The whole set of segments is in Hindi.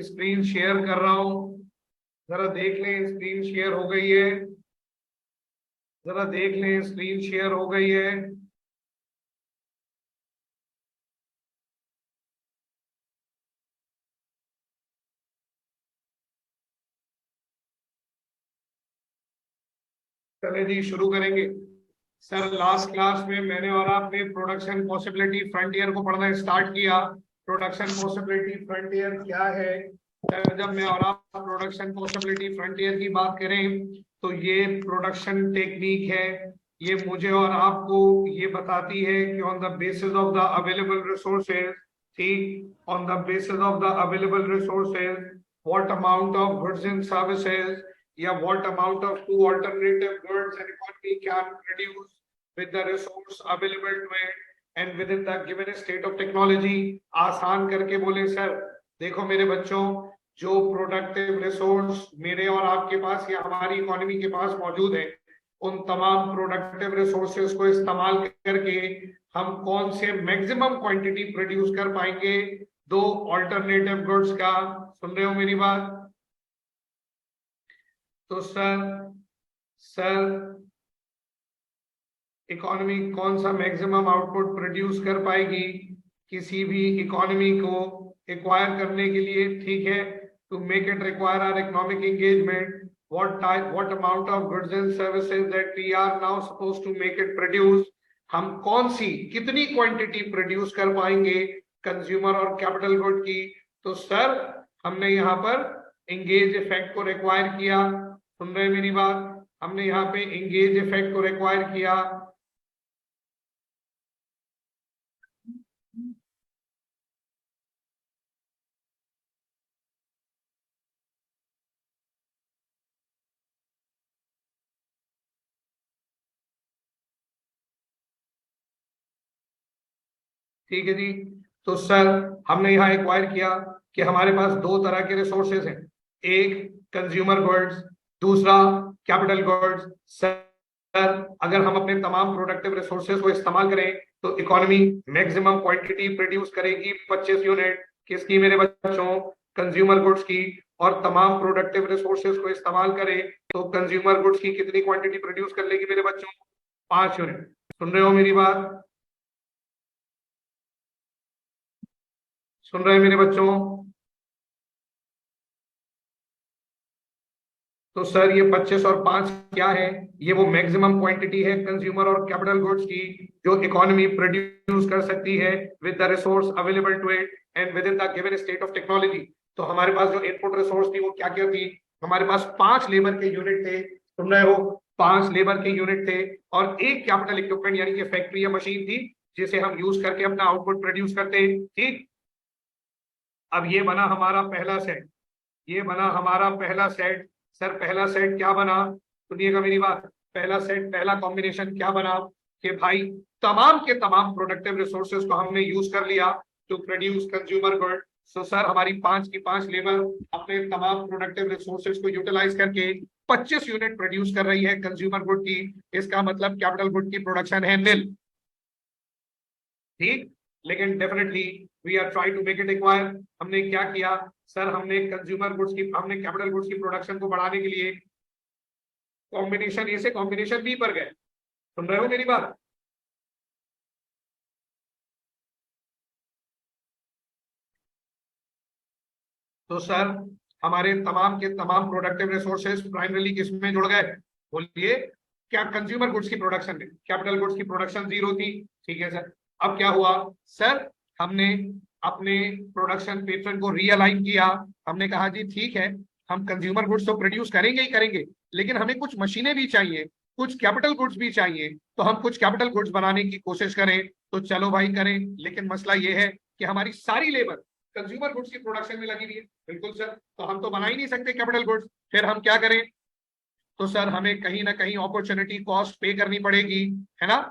स्क्रीन शेयर कर रहा हूं, जरा देख लें स्क्रीन शेयर हो गई है। जरा देख लें स्क्रीन शेयर हो गई है। चले जी शुरू करेंगे। सर लास्ट क्लास में मैंने और आपने प्रोडक्शन पॉसिबिलिटी फ्रंटियर को पढ़ना स्टार्ट किया। प्रोडक्शन पॉसिबिलिटी फ्रंटियर क्या है? सर जब मैं और आप प्रोडक्शन पॉसिबिलिटी फ्रंटियर की बात करें तो ये प्रोडक्शन टेक्निक है। ये मुझे और आपको ये बताती है कि on the basis of the available resources, ठीक, on the basis of the available resources what amount of goods and services या what amount of two alternative goods an economy can produce with the resource available to it and within the given state of technology। आसान करके बोले सर, देखो मेरे बच्चों, जो प्रोडक्टिव रिसोर्स मेरे और आपके पास या हमारी इकोनॉमी के पास मौजूद है, उन तमाम प्रोडक्टिव रिसोर्सेज को इस्तेमाल करके हम कौन से मैक्सिमम क्वांटिटी प्रोड्यूस कर पाएंगे दो ऑल्टरनेटिव गुड्स का। सुन रहे हो मेरी बात? तो सर इकोनॉमी कौन सा मैक्सिमम आउटपुट प्रोड्यूस कर पाएगी किसी भी इकोनॉमी को एक्वायर करने के लिए, ठीक है? To make it require our economic engagement, what amount of goods and services that we are now supposed to make it produce, हम कौन सी कितनी क्वांटिटी प्रोड्यूस कर पाएंगे कंज्यूमर और कैपिटल गुड की। तो सर हमने यहाँ पर एंगेज इफेक्ट को रिक्वायर किया। सुन रहे हैं मेरी बात? हमने यहाँ पे एंगेज इफेक्ट को रिक्वायर किया। ठीक है जी। तो सर हमने यहाँ एक्वायर किया कि हमारे पास दो तरह के रिसोर्सेज हैं, एक कंज्यूमर गुड्स, दूसरा कैपिटल गुड्स। सर अगर हम अपने तमाम प्रोडक्टिव रिसोर्सेज को इस्तेमाल करें तो इकोनॉमी मैक्सिमम क्वांटिटी प्रोड्यूस करेगी 25 यूनिट किसकी मेरे बच्चों? कंज्यूमर गुड्स की। और तमाम प्रोडक्टिव रिसोर्सेज को इस्तेमाल करें तो कंज्यूमर गुड्स की कितनी क्वांटिटी प्रोड्यूस कर लेगी मेरे बच्चों? 5 यूनिट। सुन रहे हो मेरी बात? सुन रहे हैं मेरे बच्चों? तो सर ये 25 और 5 क्या है? ये वो मैक्सिमम क्वांटिटी है कंज्यूमर और कैपिटल गुड्स की जो इकोनॉमी प्रोड्यूस कर सकती है with the resource available to it and within the given state of technology. तो हमारे पास जो इनपुट रिसोर्स थी वो क्या क्या थी? हमारे पास 5 लेबर के यूनिट थे। सुन रहे हो? 5 लेबर के यूनिट थे और एक कैपिटल इक्विपमेंट यानी कि फैक्ट्री या मशीन थी जिसे हम यूज करके अपना आउटपुट प्रोड्यूस करते। ठीक, अब ये बना हमारा पहला सेट। ये बना हमारा पहला सेट। सर पहला सेट क्या बना? सुनिएगा मेरी बात। पहला सेट, पहला कॉम्बिनेशन क्या बना कि भाई तमाम के तमाम प्रोडक्टिव रिसोर्सेज को हमने यूज कर लिया to produce consumer good. So sir हमारी 5 की 5 लेबर अपने तमाम प्रोडक्टिव रिसोर्सेज को यूटिलाइज करके 25 यूनिट प्रोड्यूस कर रही है कंज्यूमर गुड की। इसका मतलब कैपिटल गुड की प्रोडक्शन है निल। ठीक, लेकिन definitely we are try to make it acquire. हमने क्या किया सर? हमने कंज्यूमर गुड्स की, हमने कैपिटल गुड्स की प्रोडक्शन को बढ़ाने के लिए कॉम्बिनेशन ए से कॉम्बिनेशन बी पर गए। सुन रहे हो मेरी बात? तो सर हमारे तमाम के तमाम प्रोडक्टिव रिसोर्सेज प्राइमरीली किसमें जुड़ गए? बोलिए। क्या कंज्यूमर गुड्स की प्रोडक्शन में। कैपिटल गुड्स की प्रोडक्शन जीरो थी, ठीक है सर। अब क्या हुआ सर? हमने अपने प्रोडक्शन पैटर्न को रीअलाइन किया। हमने कहा जी ठीक है, हम कंज्यूमर गुड्स तो प्रोड्यूस करेंगे ही करेंगे, लेकिन हमें कुछ मशीनें भी चाहिए, कुछ कैपिटल गुड्स भी चाहिए। तो हम कुछ कैपिटल गुड्स बनाने की कोशिश करें। तो चलो भाई करें, लेकिन मसला ये है कि हमारी सारी लेबर कंज्यूमर गुड्स की प्रोडक्शन में लगी हुई है। बिल्कुल सर, तो हम तो बना ही नहीं सकते कैपिटल गुड्स, फिर हम क्या करें? तो सर हमें कहीं ना कहीं अपॉर्चुनिटी कॉस्ट पे करनी पड़ेगी, है ना?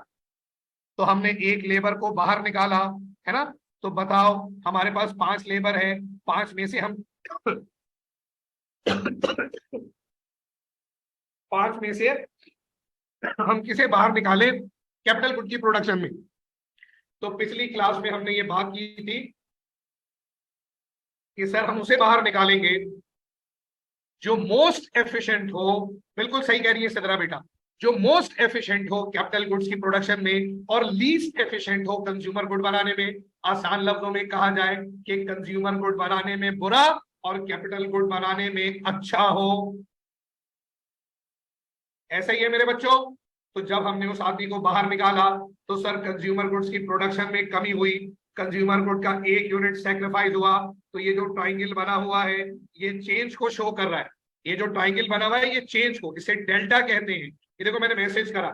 तो हमने एक लेबर को बाहर निकाला, है ना? तो बताओ हमारे पास 5 लेबर है, 5 में से हम 5 में से हम किसे बाहर निकाले कैपिटल गुड की प्रोडक्शन में? तो पिछली क्लास में हमने ये बात की थी कि सर हम उसे बाहर निकालेंगे जो मोस्ट एफिशिएंट हो। बिल्कुल सही कह रही है सिद्रा बेटा, जो मोस्ट एफिशिएंट हो कैपिटल गुड्स की प्रोडक्शन में और लीस्ट एफिशिएंट हो कंज्यूमर गुड बनाने में। आसान लफ्जों में कहा जाए कि कंज्यूमर गुड बनाने में बुरा और कैपिटल गुड बनाने में अच्छा हो। ऐसा ही है मेरे बच्चों। तो जब हमने उस आदमी को बाहर निकाला तो सर कंज्यूमर गुड्स की प्रोडक्शन में कमी हुई, कंज्यूमर गुड का 1 यूनिट सेक्रीफाइस हुआ। तो ये जो ट्राइंगल बना हुआ है ये चेंज को शो कर रहा है। ये जो ट्राइंगल बना हुआ है ये चेंज को, इसे डेल्टा कहते हैं। ये देखो मैंने मैसेज करा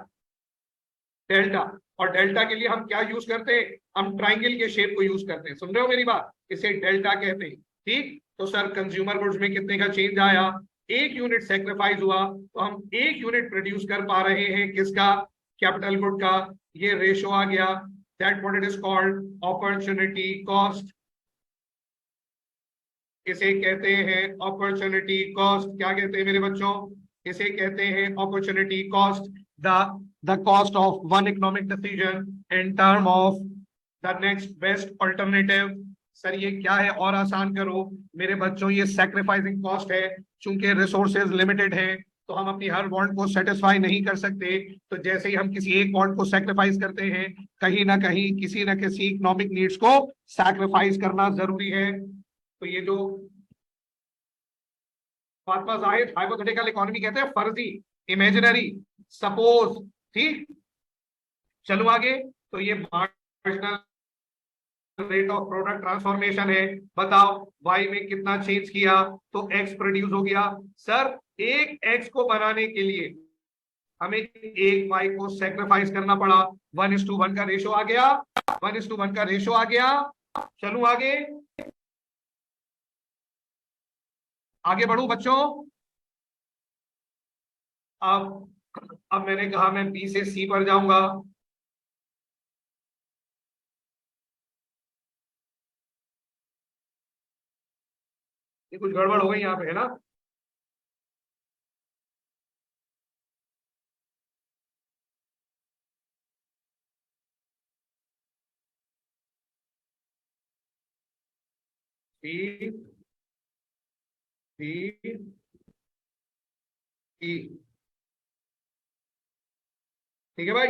डेल्टा। और डेल्टा के लिए हम क्या यूज करते हैं, हम ट्राइंगल के शेप को यूज करते हैं। सुन रहे हो मेरी बात, इसे डेल्टा कहते हैं। ठीक, तो सर कंज्यूमर गुड्स में कितने का चेंज आया, 1 यूनिट सेक्रीफाइस हुआ। तो हम 1 यूनिट प्रोड्यूस कर पा रहे हैं किसका, कैपिटल गुड का। ये रेशो आ गया, that what it is called opportunity cost. इसे कहते हैं अपॉर्चुनिटी कॉस्ट। क्या कहते हैं मेरे बच्चों, इसे कहते हैं opportunity cost. The cost of one economic decision in term of the next best alternative. Sir ये क्या है, और आसान करो मेरे बच्चों, ये सैक्रिफाइसिंग कॉस्ट है। चूंकि रिसोर्सेज लिमिटेड है तो हम अपनी हर वांट को सेटिस्फाई नहीं कर सकते। तो जैसे ही हम किसी एक वांट को सैक्रिफाइस करते हैं, कहीं ना कहीं किसी ना किसी इकोनॉमिक नीड्स को सैक्रिफाइस करना जरूरी है। तो ये जो फातिमा जाहिद हाइपोथेटिकल इकोनॉमी कहते हैं फर्जी, इमेजिनरी, सपोज। ठीक, चलो आगे। तो ये marginal rate of product transformation है। बताओ वाई में कितना चेंज किया, तो एक्स प्रोड्यूस हो गया। सर एक एक्स को बनाने के लिए हमें एक वाई को सेक्रीफाइस करना पड़ा। 1:1 का रेशो आ गया, 1:1 का रेशो आ गया। चलू आगे, आगे बढ़ू बच्चों। अब मैंने कहा मैं बी से सी पर जाऊंगा। ये कुछ गड़बड़ हो गई यहाँ पे, है ना। सी सी ई, ठीक है भाई।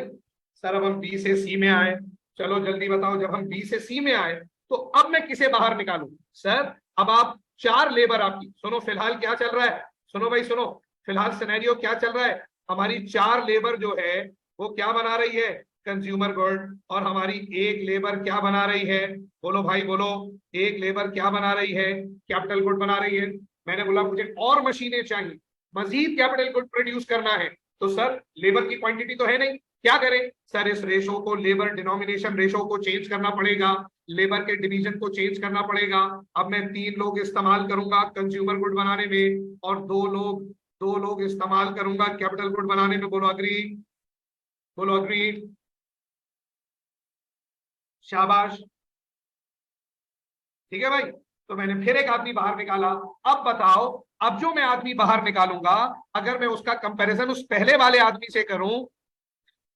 सर अब हम बी से सी में आए, चलो जल्दी बताओ। जब हम बी से सी में आए तो अब मैं किसे बाहर निकालूं। सर अब आप 4 लेबर आपकी, सुनो फिलहाल क्या चल रहा है, सुनो भाई सुनो, फिलहाल सिनेरियो क्या चल रहा है। हमारी 4 लेबर जो है वो क्या बना रही है, कंज्यूमर गुड। और हमारी एक लेबर क्या बना रही है, बोलो भाई बोलो, एक लेबर क्या बना रही है, कैपिटल गुड बना रही है। मैंने बोला मुझे और मशीनें चाहिए, मजीद कैपिटल गुड प्रोड्यूस करना है। तो सर लेबर की क्वांटिटी तो है नहीं, क्या करें। सर इस रेशो को, लेबर डिनोमिनेशन रेशो को चेंज करना पड़ेगा, लेबर के डिवीजन को चेंज करना पड़ेगा। अब मैं 3 लोग इस्तेमाल करूंगा कंज्यूमर गुड बनाने में और 2 लोग इस्तेमाल करूंगा कैपिटल गुड बनाने में। बोलो अग्री, बोलो अग्री, शाबाश। ठीक है भाई, तो मैंने फिर एक आदमी बाहर निकाला। अब बताओ, अब जो मैं आदमी बाहर निकालूंगा अगर मैं उसका कंपैरिजन उस पहले वाले आदमी से करूं,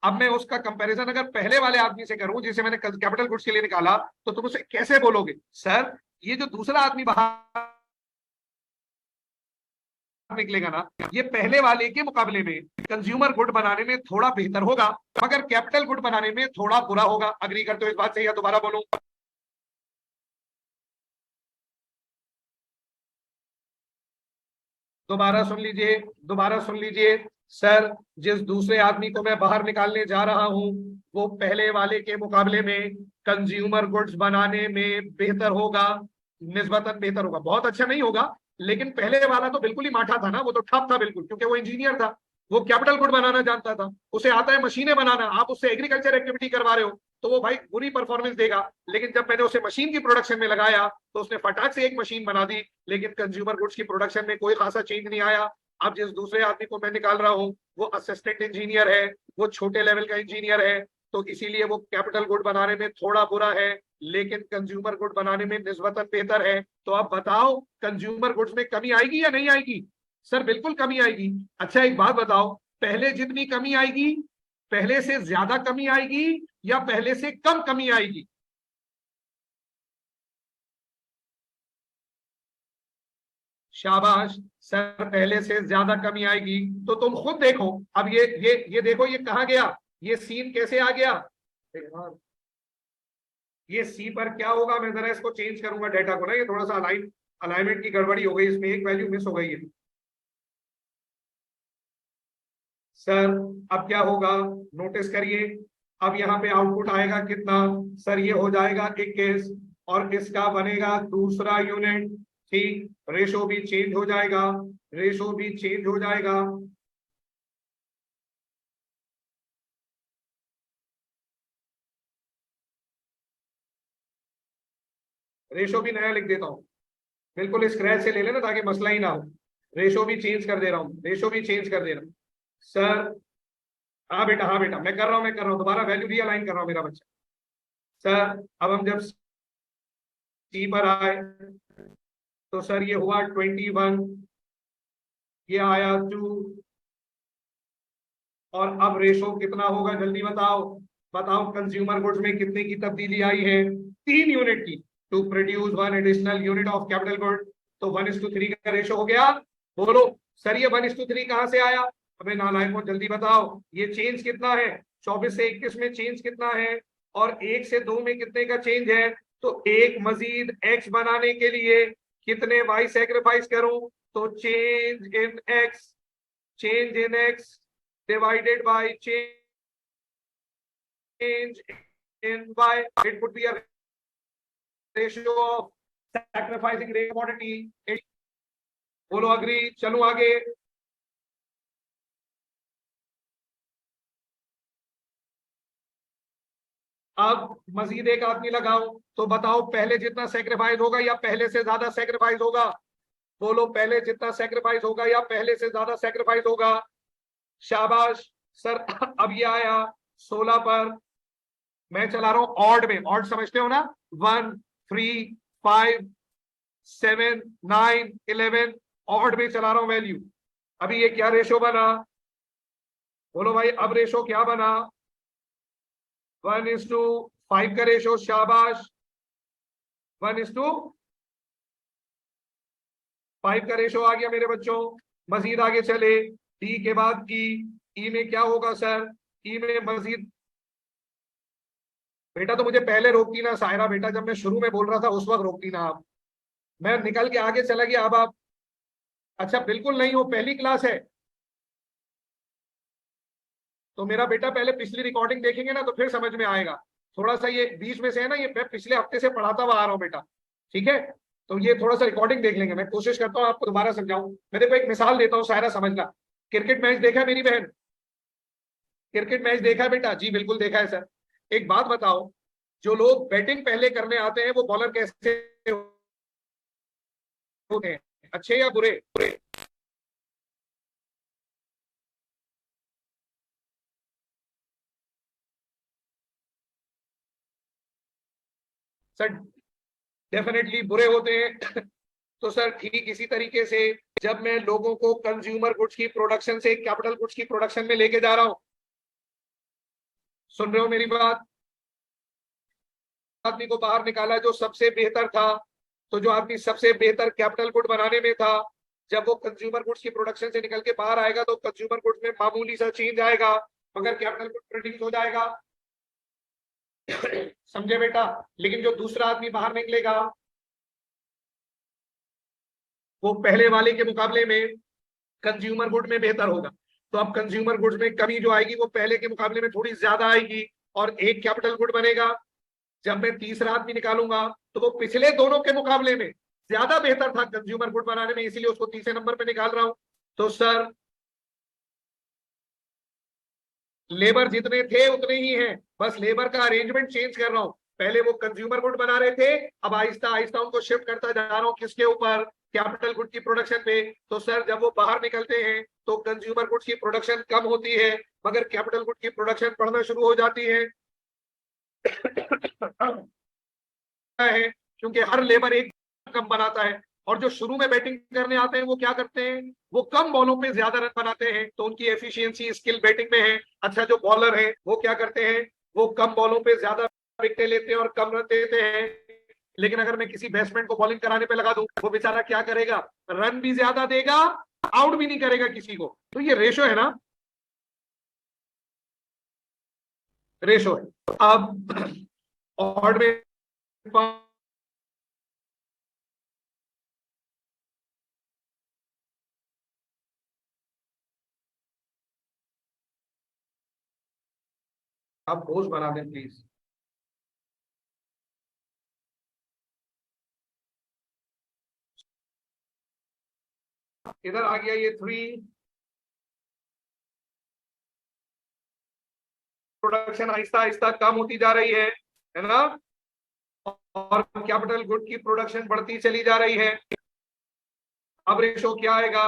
अब मैं उसका कंपैरिजन अगर पहले वाले आदमी से करूं जिसे मैंने कैपिटल गुड्स के लिए निकाला, तो तुम उसे कैसे बोलोगे। सर ये जो दूसरा आदमी बाहर निकलेगा ना, ये पहले वाले के मुकाबले में कंज्यूमर गुड बनाने में थोड़ा बेहतर होगा, मगर कैपिटल गुड बनाने में थोड़ा बुरा होगा। अग्री करते हो इस बात से या दोबारा बोलूं। दोबारा सुन लीजिए, दोबारा सुन लीजिए। सर जिस दूसरे आदमी को मैं बाहर निकालने जा रहा हूं वो पहले वाले के मुकाबले में कंज्यूमर गुड्स बनाने में बेहतर होगा, निस्बतन बेहतर होगा। बहुत अच्छा नहीं होगा, लेकिन पहले वाला तो बिल्कुल ही माठा था ना, वो तो ठप था बिल्कुल, क्योंकि वो इंजीनियर था, वो कैपिटल गुड बनाना जानता था, उसे आता है मशीनें बनाना। आप उससे एग्रीकल्चर एक्टिविटी करवा रहे हो तो वो भाई बुरी परफॉर्मेंस देगा। लेकिन जब मैंने उसे मशीन की प्रोडक्शन में लगाया तो उसने फटाक से एक मशीन बना दी, लेकिन कंज्यूमर गुड्स की प्रोडक्शन में कोई खासा चेंज नहीं आया। अब जिस दूसरे आदमी को मैं निकाल रहा हूँ वो असिस्टेंट इंजीनियर है, वो छोटे लेवल का इंजीनियर है, तो इसीलिए वो कैपिटल गुड बनाने में थोड़ा बुरा है, लेकिन कंज्यूमर गुड बनाने में निस्बतन बेहतर है। तो अब बताओ कंज्यूमर गुड्स में कमी आएगी या नहीं आएगी। सर बिल्कुल कमी आएगी। अच्छा एक बात बताओ, पहले जितनी कमी आएगी पहले से ज्यादा कमी आएगी या पहले से कम कमी आएगी। शाबाश सर, पहले से ज्यादा कमी आएगी। तो तुम खुद देखो, अब ये देखो ये कहाँ गया, ये सीन कैसे आ गया, ये सी पर क्या होगा, मैं जरा इसको चेंज करूंगा डेटा को ना, ये थोड़ा सा अलाइनमेंट की गड़बड़ी हो गई, इसमें एक वैल्यू मिस हो गई है सर। अब क्या होगा, नोटिस करिए, अब यहाँ पे आउटपुट आएगा कितना सर, ये हो जाएगा 21 और इसका बनेगा दूसरा यूनिट। ठीक, रेशो भी चेंज हो जाएगा, रेशो भी चेंज हो जाएगा। रेशो भी नया लिख देता हूँ, बिल्कुल स्क्रैच से ले लेना ताकि मसला ही ना हो। रेशो भी चेंज कर दे रहा हूँ, रेशो भी चेंज कर दे रहा हूँ सर। हाँ बेटा, हाँ बेटा, मैं कर रहा हूँ, दोबारा वैल्यू भी अलाइन कर रहा हूँ मेरा बच्चा। सर अब हम जब सी पर आए तो सर ये हुआ 21, ये आया 2, और अब रेशो कितना होगा जल्दी बताओ, बताओ कंज्यूमर गुड्स में कितने की तब्दीली आई है, 3 यूनिट की, to produce 1 additional unit of capital good. तो 1:3 का रेशो हो गया। बोलो सर ये 1:3 कहां से आया, अबे नालायकों जल्दी बताओ, ये चेंज कितना है, 24 से 21 में चेंज कितना है, और 1 से 2 में कितने का चेंज है। तो एक मजीद एक्स बनाने के लिए कितने वाई सेक्रीफाइस करूं, तो change in x divided by change in y, it would be a ratio of sacrificing rate commodity। बोलो अग्री, चलो आगे। अब मजीद एक आदमी लगाओ, तो बताओ पहले जितना सेक्रीफाइस होगा या पहले से ज्यादा सेक्रीफाइस होगा, बोलो पहले जितना सेक्रीफाइस होगा या पहले से ज्यादा सेक्रीफाइस होगा। शाबाश सर, अब ये आया 16 पर, मैं चला रहा हूं ऑड में, ऑड समझते हो ना, 1 3 5 7 9 11, ऑड में चला रहा हूं वैल्यू। अभी ये क्या रेशो बना, बोलो भाई अब रेशो क्या बना, 1:5 का रेशो। शाबाश, 1:5 का रेशो आ गया मेरे बच्चों। मजीद आगे चले, डी के बाद ई में क्या होगा सर, ई में मजीद, बेटा तो मुझे पहले रोकती ना सायरा, बेटा जब मैं शुरू में बोल रहा था उस वक्त रोकती ना आप, मैं निकल के आगे चला गया। अब आप, अच्छा बिल्कुल नहीं हो, पहली क्लास है तो मेरा बेटा पहले पिछली रिकॉर्डिंग देखेंगे ना तो फिर समझ में आएगा। थोड़ा सा ये बीच में से है ना, ये मैं पिछले हफ्ते से पढ़ाता हुआ आ रहा हूँ बेटा, ठीक है, तो ये थोड़ा सा रिकॉर्डिंग देख लेंगे, मैं कोशिश करता हूँ आपको दोबारा समझाऊं। मैं देखो एक मिसाल देता हूँ सायरा समझना, क्रिकेट मैच देखा है मेरी बहन, क्रिकेट मैच देखा है बेटा, जी बिल्कुल देखा है सर। एक बात बताओ, जो लोग बैटिंग पहले करने आते हैं वो बॉलर कैसे होते हैं, अच्छे या बुरे? सर डेफिनेटली बुरे होते हैं। तो सर ठीक इसी तरीके से जब मैं लोगों को कंज्यूमर गुड्स की प्रोडक्शन से कैपिटल गुड्स की प्रोडक्शन में लेके जा रहा हूं, सुन रहे हो मेरी बात, आदमी को बाहर निकाला जो सबसे बेहतर था, तो जो आदमी सबसे बेहतर कैपिटल गुड बनाने में था, जब वो कंज्यूमर गुड्स की प्रोडक्शन से निकल के बाहर आएगा तो कंज्यूमर गुड्स में मामूली सा चेंज आएगा मगर कैपिटल गुड प्रोड्यूस हो जाएगा। समझे बेटा, लेकिन जो दूसरा आदमी बाहर निकलेगा वो पहले वाले के मुकाबले में कंज्यूमर गुड में बेहतर होगा। तो अब कंज्यूमर गुड्स में कमी जो आएगी वो पहले के मुकाबले में थोड़ी ज्यादा आएगी और एक कैपिटल गुड बनेगा। जब मैं तीसरा आदमी निकालूंगा तो वो पिछले दोनों के मुकाबले में ज्यादा बेहतर था कंज्यूमर गुड बनाने में, इसीलिए उसको तीसरे नंबर पे निकाल रहा हूं। तो सर लेबर जितने थे उतने ही हैं, बस लेबर का अरेंजमेंट चेंज कर रहा हूं। पहले वो कंज्यूमर गुड बना रहे थे, अब आहिस्ता आहिस्ता उनको शिफ्ट करता जा रहा हूं किसके ऊपर, कैपिटल गुड की प्रोडक्शन पे। तो सर जब वो बाहर निकलते हैं तो कंज्यूमर गुड्स की प्रोडक्शन कम होती है मगर कैपिटल गुड की प्रोडक्शन बढ़ना शुरू हो जाती है। है क्योंकि हर लेबर एक कम बनाता है, और जो शुरू में बैटिंग करने आते हैं वो क्या करते हैं, वो कम बॉलों पे ज्यादा रन बनाते हैं, तो उनकी एफिशिएंसी स्किल बैटिंग में है। अच्छा जो बॉलर है वो क्या करते हैं, वो कम बॉलों पे ज्यादा विकेटें लेते हैं और कम रन देते हैं, लेकिन अगर मैं किसी बैट्समैन को बॉलिंग कराने पे लगा दूं, वो बेचारा क्या करेगा, रन भी ज्यादा देगा, आउट भी नहीं करेगा किसी को। तो ये रेशो है ना, रेशो है। अब ऑड में आप पोस्ट बना दें प्लीज। इधर आ गया ये 3, प्रोडक्शन आहिस्ता आहिस्ता कम होती जा रही है ना, और कैपिटल गुड की प्रोडक्शन बढ़ती चली जा रही है। अब रेशो क्या आएगा,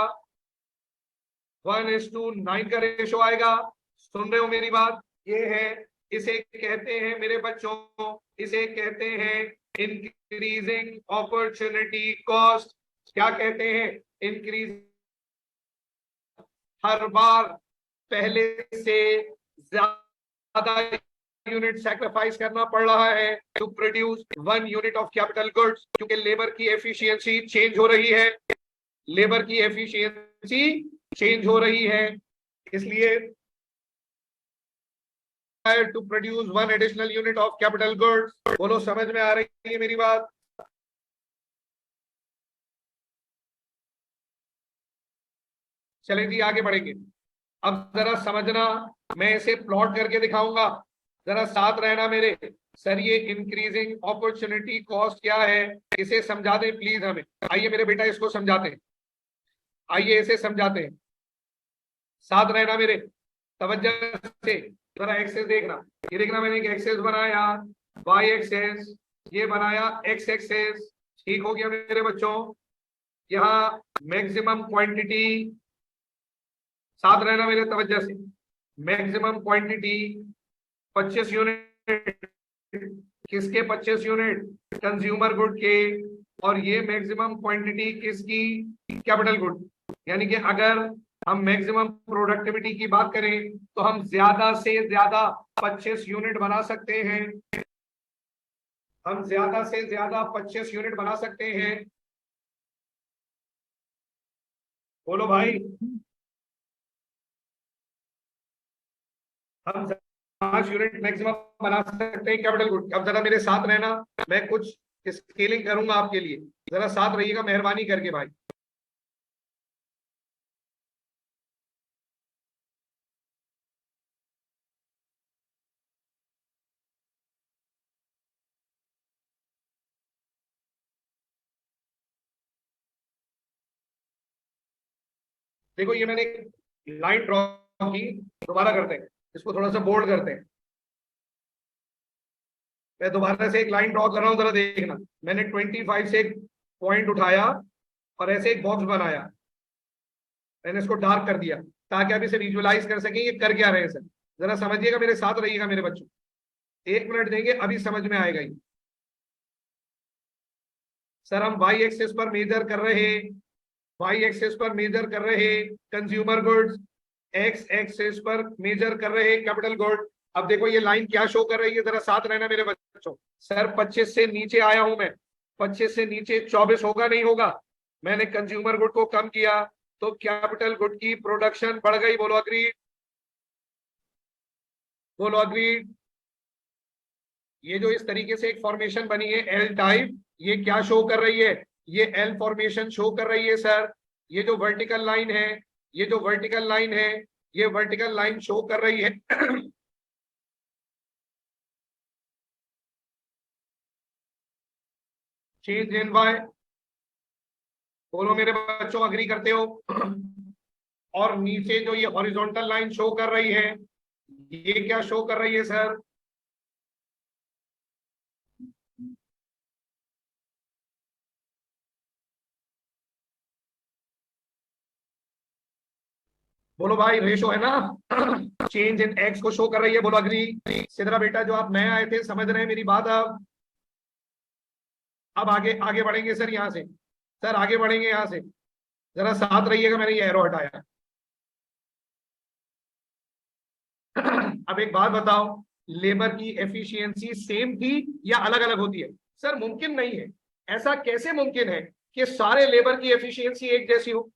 1:9 का रेशो आएगा। सुन रहे हो मेरी बात, ये है, इसे कहते हैं मेरे बच्चों, इसे कहते हैं इंक्रीजिंग अपॉर्चुनिटी कॉस्ट। क्या कहते हैं, इंक्रीज, हर बार पहले से ज्यादा यूनिट सैक्रिफाइस करना पड़ रहा है to produce 1 unit of capital goods, क्योंकि लेबर की एफिशिएंसी चेंज हो रही है, लेबर की एफिशिएंसी चेंज हो रही है, इसलिए to produce 1 additional unit of capital goods. बोलो समझ में आ रही है मेरी बात? चले जी आगे बढ़ेंगे। अब जरा समझना, मैं इसे प्लॉट करके दिखाऊंगा, जरा साथ रहना मेरे। सर ये इंक्रीजिंग अपॉर्चुनिटी कॉस्ट क्या है, इसे समझा दें प्लीज हमें। आइए मेरे बेटा इसको समझाते हैं, आइए इसे समझाते हैं, साथ रहना मेरे, तवज्जो से जरा एक्सेस देखना। ये देखना, मैंने एक एक्सेस बनाया, वाई एक्सेस, ये बनाया एक्स एक्सेस, ठीक हो गया मेरे बच्चों। यहाँ मैक्सिमम क्वांटिटी, साथ रहना मेरे तवज्जो से, मैक्सिमम क्वांटिटी 25 यूनिट, किसके 25 यूनिट, कंज्यूमर गुड के, और ये मैक्सिमम क्वांटिटी किसकी, कैपिटल गुड। यानी कि अगर हम मैक्सिमम प्रोडक्टिविटी की बात करें तो हम ज्यादा से ज्यादा 25 यूनिट बना सकते हैं, हम ज्यादा से ज्यादा 25 यूनिट बना सकते हैं। बोलो भाई, हम 5 यूनिट मैक्सिमम बना सकते हैं कैपिटल गुड। अब जरा मेरे साथ रहना, मैं कुछ स्केलिंग करूंगा आपके लिए, जरा साथ रहिएगा मेहरबानी करके भाई। देखो ये मैंने लाइन ड्रॉ की, दोबारा करते हैं, इसको थोड़ा सा बोल्ड करते हैं। मैं दोबारा से एक लाइन ड्रॉ कर रहा हूं, जरा देखना। मैंने 25 से एक पॉइंट उठाया और ऐसे एक बॉक्स बनाया, मैंने इसको डार्क कर दिया ताकि आप इसे विजुअलाइज कर सकें ये कर क्या रहे हैं। सर जरा समझिएगा, मेरे साथ रहिएगा मेरे बच्चों, 1 मिनट देंगे, अभी समझ में आएगा ये। सर हम वाई एक्सेस पर मेजर कर रहे हैं, वाई एक्सेस पर मेजर कर रहे हैं कंज्यूमर गुड्स, एक्स एक्सेस पर मेजर कर रहे हैं कैपिटल गुड। अब देखो ये लाइन क्या शो कर रही है, जरा साथ रहना मेरे बच्चों। सर 25 से नीचे आया हूं मैं, 25 से नीचे 24 होगा नहीं होगा, मैंने कंज्यूमर गुड को कम किया तो कैपिटल गुड की प्रोडक्शन बढ़ गई। बोलो अग्रीड, बोलो अग्रीड। ये जो इस तरीके से एक फॉर्मेशन बनी है एल टाइप, ये क्या शो कर रही है, ये एल फॉर्मेशन शो कर रही है सर। ये जो वर्टिकल लाइन है, ये जो वर्टिकल लाइन है, ये वर्टिकल लाइन शो कर रही है चेंज इन वाई। बोलो मेरे बच्चों अग्री करते हो? और नीचे जो ये हॉरिजॉन्टल लाइन शो कर रही है, ये क्या शो कर रही है सर? बोलो भाई रेशो है ना, चेंज इन एक्स को शो कर रही है। बोलो अग्री। सिद्रा बेटा जो आप नए आए थे, समझ रहे हैं मेरी बात? अब आगे आगे बढ़ेंगे सर, यहाँ से सर आगे बढ़ेंगे यहाँ से, जरा साथ रहिएगा, मैंने ये एरो हटाया अब एक बात बताओ, लेबर की एफिशिएंसी सेम थी या अलग अलग होती है? सर मुमकिन नहीं है। ऐसा कैसे मुमकिन है कि सारे लेबर की एफिशिएंसी एक जैसी हो,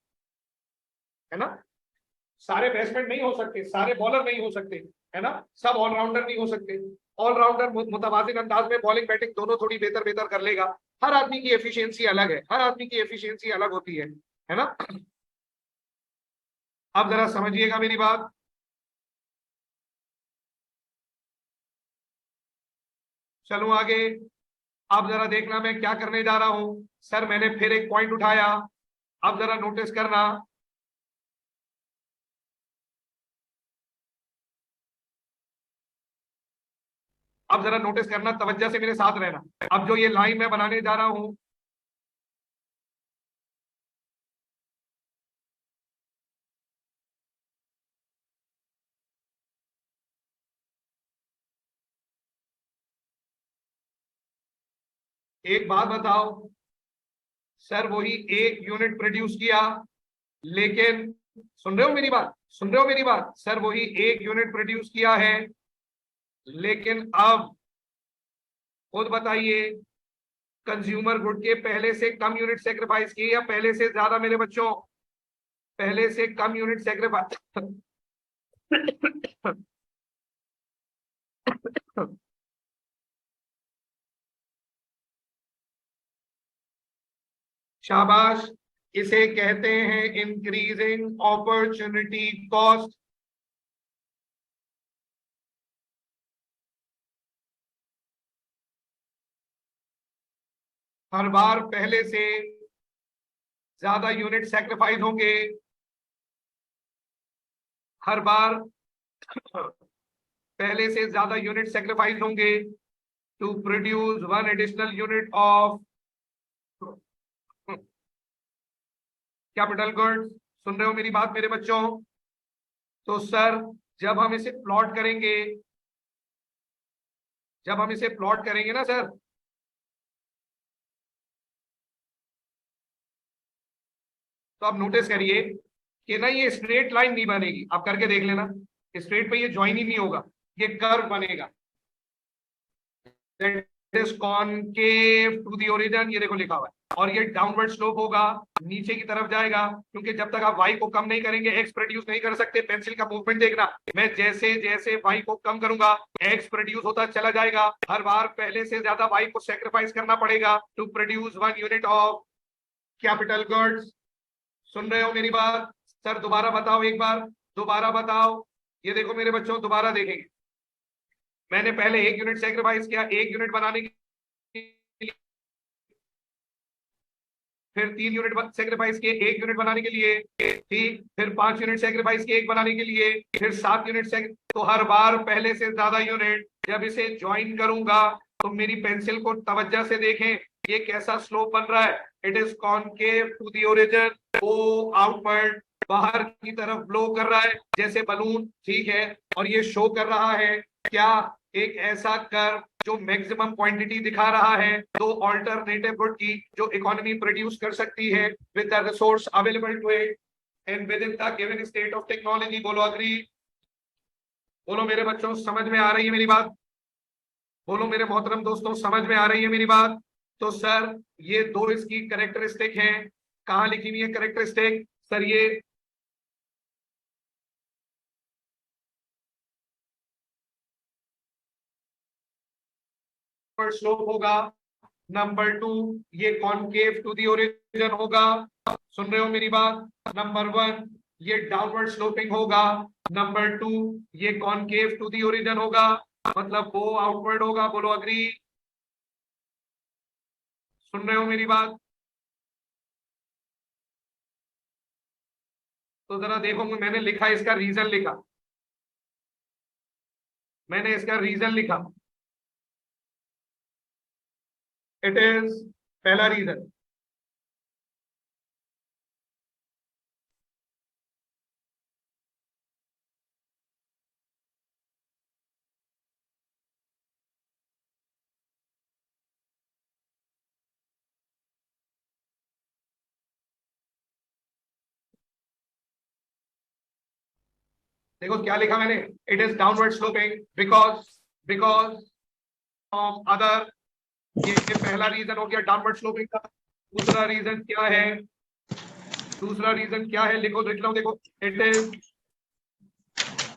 है ना? सारे बैट्समैन नहीं हो सकते, सारे बॉलर नहीं हो सकते, है ना? सब ऑलराउंडर नहीं हो सकते। ऑलराउंडर मुतवाजिन अंदाज में बॉलिंग बैटिंग दोनों थोड़ी बेहतर बेहतर कर लेगा। हर आदमी की एफिशिएंसी अलग है, हर आदमी की एफिशिएंसी अलग होती है ना? अब जरा समझिएगा मेरी बात। चलो आगे। अब जरा देखना मैं क्या करने जा रहा हूं। सर मैंने फिर एक पॉइंट उठाया, अब जरा नोटिस करना। अब जरा नोटिस करना, तवज्जो से मेरे साथ रहना। अब जो ये लाइन मैं बनाने जा रहा हूं, एक बात बताओ। सर वही एक यूनिट प्रोड्यूस किया, लेकिन सुन रहे हो मेरी बात? सुन रहे हो मेरी बात? सर वही एक यूनिट प्रोड्यूस किया है, लेकिन अब खुद बताइए, कंज्यूमर गुड के पहले से कम यूनिट सेक्रीफाइस किए या पहले से ज्यादा मेरे बच्चों? पहले से कम यूनिट सेक्रीफाइस। शाबाश। इसे कहते हैं इंक्रीजिंग अपॉर्चुनिटी कॉस्ट। हर बार पहले से ज्यादा यूनिट सेक्रीफाइस होंगे, हर बार पहले से ज्यादा यूनिट सेक्रीफाइस होंगे to produce one additional unit of capital goods. सुन रहे हो मेरी बात मेरे बच्चों? तो सर जब हम इसे प्लॉट करेंगे, जब हम इसे प्लॉट करेंगे ना सर, तो आप नोटिस करिए कि ना ये स्ट्रेट लाइन नहीं बनेगी। आप करके देख लेना, स्ट्रेट पे ये ज्वाइन ही नहीं होगा, ये कर्व बनेगा। That is concave to the origin, ये देखो लिखा हुआ है। और ये डाउनवर्ड स्लोप होगा, नीचे की तरफ जाएगा, क्योंकि जब तक आप वाई को कम नहीं करेंगे एक्स प्रोड्यूस नहीं कर सकते। पेंसिल का मूवमेंट देखना, मैं जैसे जैसे वाई को कम करूंगा एक्स प्रोड्यूस होता चला जाएगा। हर बार पहले से ज्यादा वाई को सेक्रीफाइस करना पड़ेगा to produce one unit of capital goods. सुन रहे हो मेरी बात? सर दोबारा बताओ एक बार, दोबारा बताओ। ये देखो मेरे बच्चों, दोबारा देखेंगे। मैंने पहले एक यूनिट सेक्रीफाइस किया एक यूनिट बनाने के लिए, फिर 3 यूनिट सेक्रीफाइस किए एक यूनिट बनाने के लिए, ठीक, फिर 5 यूनिट सेक्रीफाइस किए एक बनाने के लिए, फिर 7 यूनिट तो हर बार पहले से ज्यादा यूनिट। जब इसे ज्वाइन करूंगा तो मेरी पेंसिल को तवज्जो से देखें, ये कैसा स्लोप बन रहा है। It is concave to the origin, O outward, बाहर की तरफ ब्लो कर रहा है जैसे बलून, ठीक है। और ये शो कर रहा है क्या? एक ऐसा कर्व जो मैक्सिमम क्वांटिटी दिखा रहा है दो ऑल्टरनेटिव गुड की जो इकोनॉमी प्रोड्यूस कर सकती है with the resource available to it and within the given state of technology. बोलो अग्री? बोलो मेरे बच्चों, समझ में आ रही है मेरी बात? बोलो मेरे मोहतरम दोस्तों, समझ में आ रही है मेरी बात? तो सर ये दो इसकी कैरेक्टरिस्टिक हैं। कहाँ लिखी हुई है कैरेक्टरिस्टिक? सर ये स्लोप होगा। नंबर 2, ये कॉनकेव टू दी ओरिजिन होगा। सुन रहे हो मेरी बात? नंबर 1, ये डाउनवर्ड स्लोपिंग होगा। नंबर 2, ये कॉनकेव टू दी ओरिजिन होगा, मतलब वो आउटवर्ड होगा। बोलो अग्री? सुन रहे हो मेरी बात? तो जरा देखो, मैंने लिखा इसका रीजन लिखा, मैंने इसका रीजन लिखा। इट इज, पहला रीजन, देखो क्या लिखा मैंने। It is downward sloping because because of other ये पहला रीजन हो गया डाउनवर्ड स्लोपिंग का। दूसरा रीजन क्या है? दूसरा रीजन क्या है? लिखो, लिख लो, देखो, it is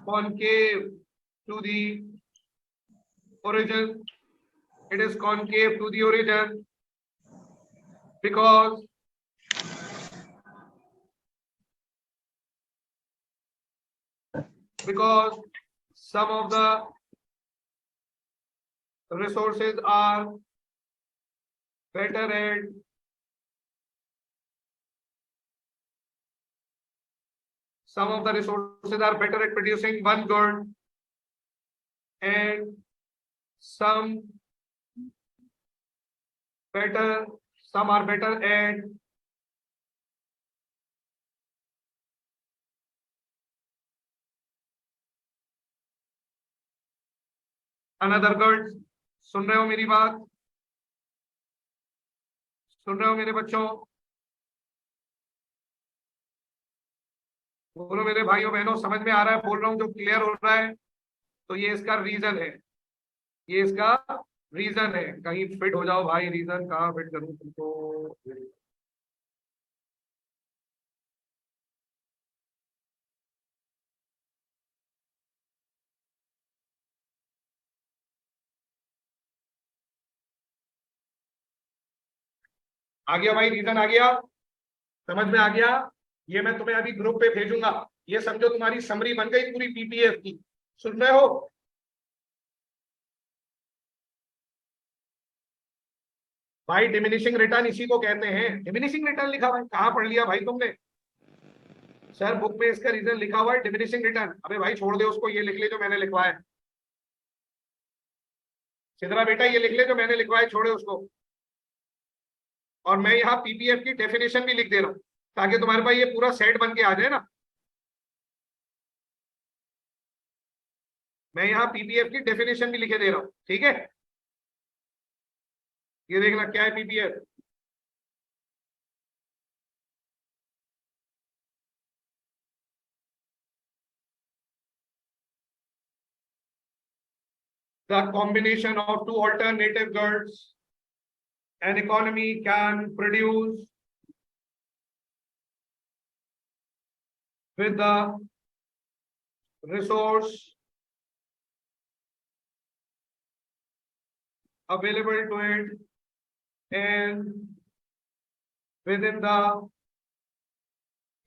concave to the origin. It is concave to the origin because some of the resources are better at producing one good, and some are better at another good. सुन रहे हो मेरी बात? सुन रहे हो मेरे बच्चों? बोलो मेरे भाइयों बहनों, समझ में आ रहा है बोल रहा हूँ जो क्लियर हो रहा है? तो ये इसका रीजन है, ये इसका रीजन है। कहीं फिट हो जाओ भाई, रीजन कहाँ फिट करूं तुमको? आ गया भाई, रीजन आ गया, समझ में आ गया? ये मैं तुम्हें अभी ग्रुप पे भेजूंगा। ये समझो तुम्हारी समरी बन गई पूरी पीपीएफ की। सुन रहे हो? भाई डिमिनिशिंग रिटर्न इसी को कहते हैं। डिमिनिशिंग रिटर्न लिखा भाई, कहाँ पढ़ लिया भाई तुमने? सर बुक में इसका रीजन लिखा हुआ है डिमिनिशिंग रिटर्न। अबे भाई छोड़ दे उसको, ये लिख ले जो मैंने लिखवाया है। सिद्धरा बेटा ये लिख ले जो मैंने लिखवाया, छोड़े उसको। और मैं यहाँ पीपीएफ की डेफिनेशन भी लिख दे रहा हूँ ताकि तुम्हारे पास ये पूरा सेट बन के आ जाए ना। मैं यहाँ पीपीएफ की डेफिनेशन भी लिखे दे रहा हूँ, ठीक है? ये देखना क्या है PPF. The combination of two alternative goods an economy can produce with the resource available to it and within the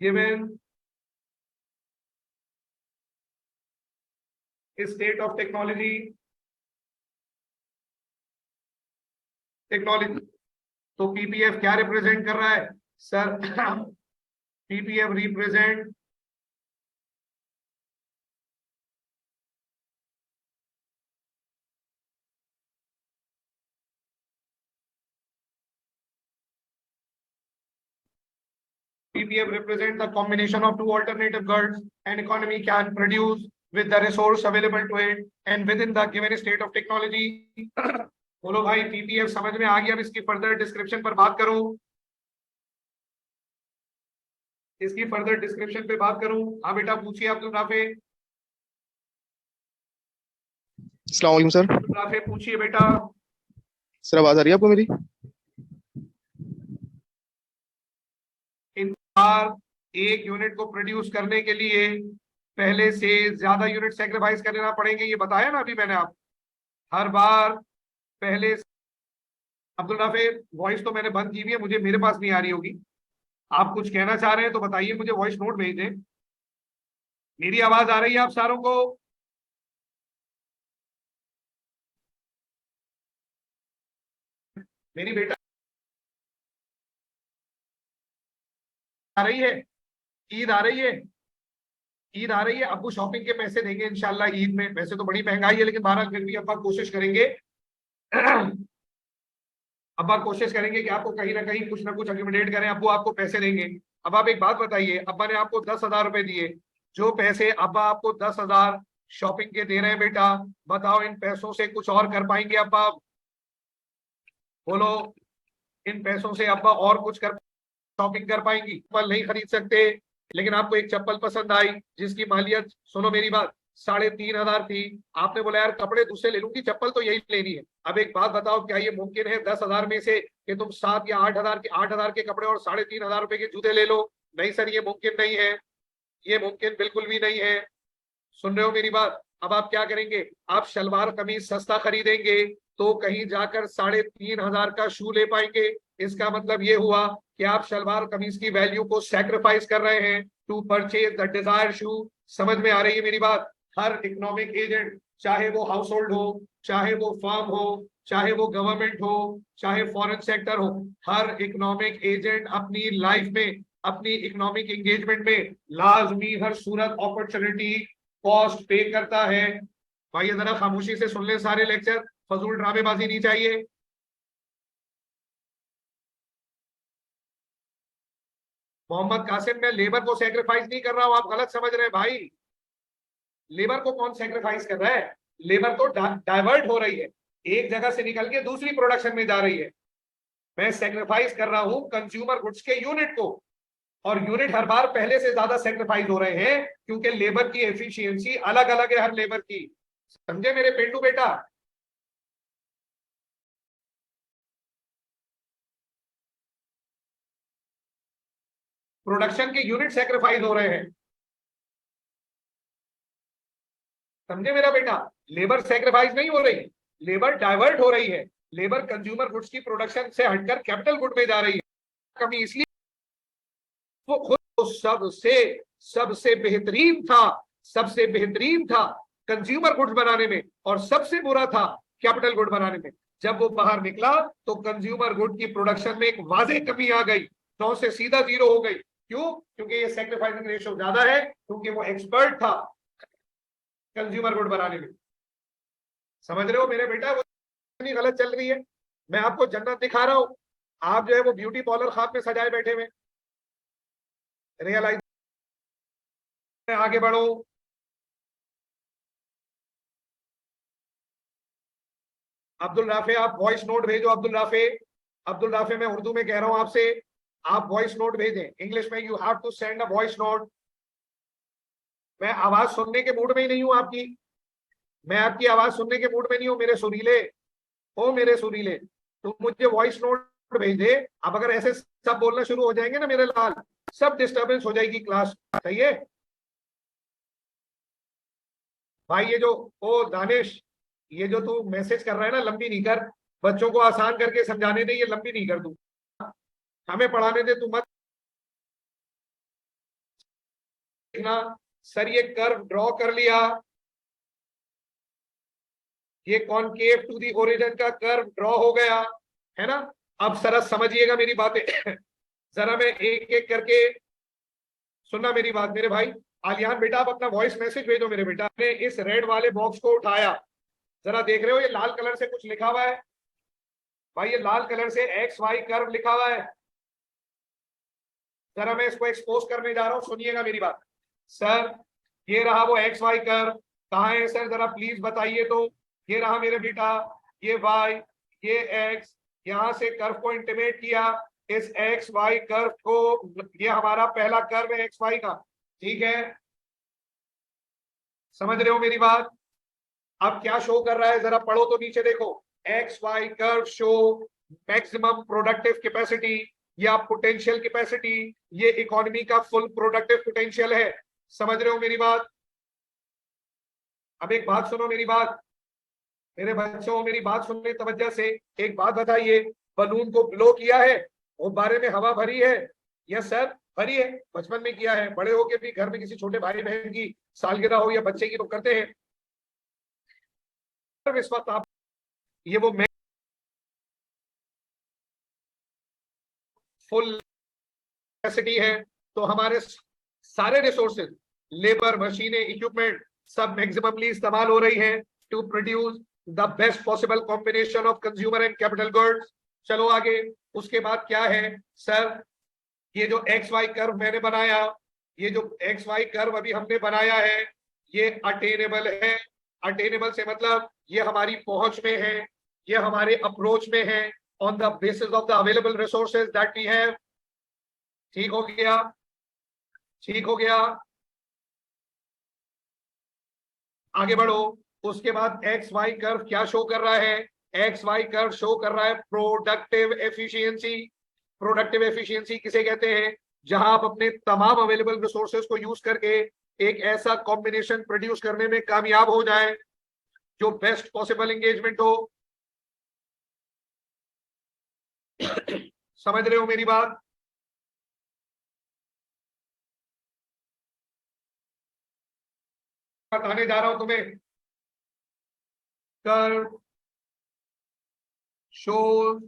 given state of technology। तो पीपीएफ क्या रिप्रेजेंट कर रहा है sir? PPF represent the combination of two alternative goods an economy can produce with the resource available to it and within the given state of technology। बोलो भाई पीपीएफ समझ में आ गया? अब इसकी फर्दर डिस्क्रिप्शन पर बात करूं, इसकी फर्दर डिस्क्रिप्शन पे बात करूं। हाँ बेटा पूछिए अब्दुल राफे। अस्सलाम वालेकुम सर। अब्दुल राफे पूछिए बेटा। सर आवाज आ रही है आपको मेरी? एक यूनिट को प्रोड्यूस करने के लिए पहले से ज्यादा यूनिट सेक्रीफाइस करना पड़ेंगे, ये बताया ना अभी मैंने आप। हर बार पहले। अब्दुल राफे वॉइस तो मैंने बंद की हुई है, मुझे मेरे पास नहीं आ रही होगी। आप कुछ कहना चाह रहे हैं तो बताइए, मुझे वॉइस नोट भेज दें। मेरी आवाज आ रही है आप सारों को? मेरी बेटा आ रही है? ईद आ रही है? ईद आ रही है, अब्बू शॉपिंग के पैसे देंगे इंशाल्लाह ईद में। वैसे तो बड़ी महंगाई है लेकिन बहरहाल फिर भी अब्बा कोशिश करेंगे अब्बा कोशिश करेंगे कि आपको कहीं ना कुछ अकोमोडेट करें। अब्बू आपको पैसे देंगे। अब आप एक बात बताइए, अब्बा ने आपको 10,000 रुपए दिए, जो पैसे अब्बा आपको 10,000 शॉपिंग के दे रहे हैं बेटा, बताओ इन पैसों से कुछ और कर पाएंगे अब्बा? बोलो, इन पैसों से अब्बा और कुछ कर शॉपिंग कर पाएंगी? चप्पल नहीं खरीद सकते लेकिन आपको एक चप्पल पसंद आई जिसकी मालियत, सुनो मेरी बात, 3,500 थी। आपने बोला यार कपड़े दूसरे ले लूंगी, चप्पल तो यही लेनी है। अब एक बात बताओ, क्या ये मुमकिन है 10,000 में से कि तुम 7 या 8,000 के कपड़े और 3,500 रुपए के जूते ले लो? नहीं सर, ये मुमकिन नहीं है, ये मुमकिन बिल्कुल भी नहीं है। सुन रहे हो मेरी बात? अब आप क्या करेंगे, आप शलवार कमीज सस्ता खरीदेंगे तो कहीं जाकर 3,500 का शू ले पाएंगे। इसका मतलब ये हुआ कि आप शलवार कमीज की वैल्यू को सैक्रिफाइस कर रहे हैं टू परचेज द डिजायर शू। समझ में आ रही है मेरी बात? हर इकोनॉमिक एजेंट, चाहे वो हाउस होल्ड हो, चाहे वो फर्म हो, चाहे वो गवर्नमेंट हो, चाहे फॉरेन सेक्टर हो, हर इकोनॉमिक एजेंट अपनी लाइफ में, अपनी इकोनॉमिक एंगेजमेंट में लाजमी हर सूरत अपॉर्चुनिटी कॉस्ट पे करता है। भाई जरा खामोशी से सुन ले सारे लेक्चर, फजूल ड्रामेबाजी नहीं चाहिए। मोहम्मद कासिम, मैं लेबर को सेक्रीफाइस नहीं कर रहा हूं, आप गलत समझ रहे हैं भाई। लेबर को कौन सेक्रीफाइस कर रहा है? लेबर तो डाइवर्ट हो रही है, एक जगह से निकल के दूसरी प्रोडक्शन में जा रही है। मैं सेक्रीफाइस कर रहा हूं कंज्यूमर गुड्स के यूनिट को, और यूनिट हर बार पहले से ज्यादा सेक्रीफाइस हो रहे हैं क्योंकि लेबर की एफिशिएंसी अलग अलग है हर लेबर की। समझे मेरे पेंडू बेटा? प्रोडक्शन के यूनिट सेक्रीफाइस हो रहे हैं, समझे मेरा बेटा? लेबर सेक्रीफाइस नहीं हो रही, लेबर डाइवर्ट हो रही है। लेबर कंज्यूमर गुड्स की प्रोडक्शन से हटकर कैपिटल गुड में जा रही है। कमी इसलिए वो खुद तो सबसे सबसे बेहतरीन था, सबसे बेहतरीन था कंज्यूमर गुड्स बनाने में, और सबसे बुरा था कैपिटल गुड बनाने में। जब वो बाहर निकला तो कंज्यूमर गुड की प्रोडक्शन में एक वाज़ेह कमी आ गई, 9 से सीधा 0 हो गई। क्यों? क्योंकि ये सेक्रीफाइसिंग रेशियो ज्यादा है, क्योंकि वो एक्सपर्ट था कंज्यूमर गुड बनाने में। समझ रहे हो मेरे बेटा? वो इतनी गलत चल रही है, मैं आपको जन्नत दिखा रहा हूं, आप जो है वो ब्यूटी पार्लर खाब में सजाए बैठे हुए। रियलाइज आगे बढ़ो। अब्दुल राफे, आप वॉइस नोट भेजो। अब्दुल राफे, अब्दुल राफे, मैं उर्दू में कह रहा हूं आपसे, आप वॉइस नोट भेजें। इंग्लिश में you have to send a voice note. मैं आवाज सुनने के मूड में ही नहीं हूं आपकी, मैं आपकी आवाज सुनने के मूड में नहीं हूं मेरे सुरीले। ओ मेरे सुरीले, तुम मुझे वॉइस नोट भेजे। अब अगर ऐसे सब बोलना शुरू हो जाएंगे ना मेरे लाल, सब डिस्टर्बेंस हो जाएगी क्लास। सही है भाई? ये जो, ओ दानिश, ये जो तू मैसेज कर रहा है ना, लंबी नहीं कर, बच्चों को आसान करके समझाने दे, ये लंबी नहीं कर तू, हमें पढ़ाने दे, तू मत देखना। सर ये कर्व ड्रॉ कर लिया, ये कॉनकेव टू दी ओरिजिन का कर्व ड्रॉ हो गया है ना? अब सरस समझिएगा मेरी बातें जरा मैं एक एक करके सुनना मेरी बात मेरे भाई। आलियान बेटा, आप अपना वॉइस मैसेज भेजो मेरे बेटा। ने इस रेड वाले बॉक्स को उठाया, जरा देख रहे हो ये लाल कलर से कुछ लिखा हुआ है भाई, ये लाल कलर से एक्स वाई कर्व लिखा हुआ है। जरा मैं इसको एक्सपोज करने जा रहा हूं, सुनिएगा मेरी बात। सर ये रहा वो एक्स वाई कर्व, कहाँ है सर जरा प्लीज बताइए तो। ये रहा मेरे बेटा, ये वाई, ये एक्स, यहां से कर्व को इंटीमेट किया, इस एक्स वाई कर्व को, ये हमारा पहला कर्व है एक्स वाई का, ठीक है? समझ रहे हो मेरी बात? अब क्या शो कर रहा है, जरा पढ़ो तो नीचे देखो। X y curve show maximum productive capacity या पोटेंशियल कैपेसिटी, ये इकोनॉमी का फुल प्रोडक्टिव पोटेंशियल है। समझ रहे हो मेरी बात? अब एक बात सुनो मेरी बात, मेरे बच्चों मेरी बात सुनने तवज्जो से। एक बात बताइए, बलून को ब्लो किया है, गुब्बारे में हवा भरी है? यस सर भरी है, बचपन में किया है, बड़े होके भी घर में किसी छोटे भाई बहन की सालगिरह हो या बच्चे की तो करते हैं। इस वक्त आप ये वो फुल कैपेसिटी है, तो हमारे सारे रिसोर्सेज, लेबर, मशीनें, इक्विपमेंट सब मैक्सिममली इस्तेमाल हो रही है to produce the best possible combination of consumer and capital goods. चलो आगे, उसके बाद क्या है सर? ये जो एक्स वाई कर्व मैंने बनाया, ये जो एक्स वाई कर्व अभी हमने बनाया है, ये अटेनेबल है। अटेनेबल से मतलब ये हमारी पहुंच में है, ये हमारे अप्रोच में है, on the basis of the available resources that we have. ठीक हो गया? ठीक हो गया? आगे बढ़ो। उसके बाद एक्स वाई कर्व क्या शो कर रहा है? एक्स वाई कर्व शो कर रहा है प्रोडक्टिव एफिशिएंसी। प्रोडक्टिव एफिशिएंसी किसे कहते हैं? जहां आप अपने तमाम अवेलेबल रिसोर्सेज को यूज करके एक ऐसा कॉम्बिनेशन प्रोड्यूस करने में कामयाब हो जाए जो बेस्ट पॉसिबल एंगेजमेंट हो। समझ रहे हो मेरी बात? बताने जा रहा हूं तुम्हें। Curve shows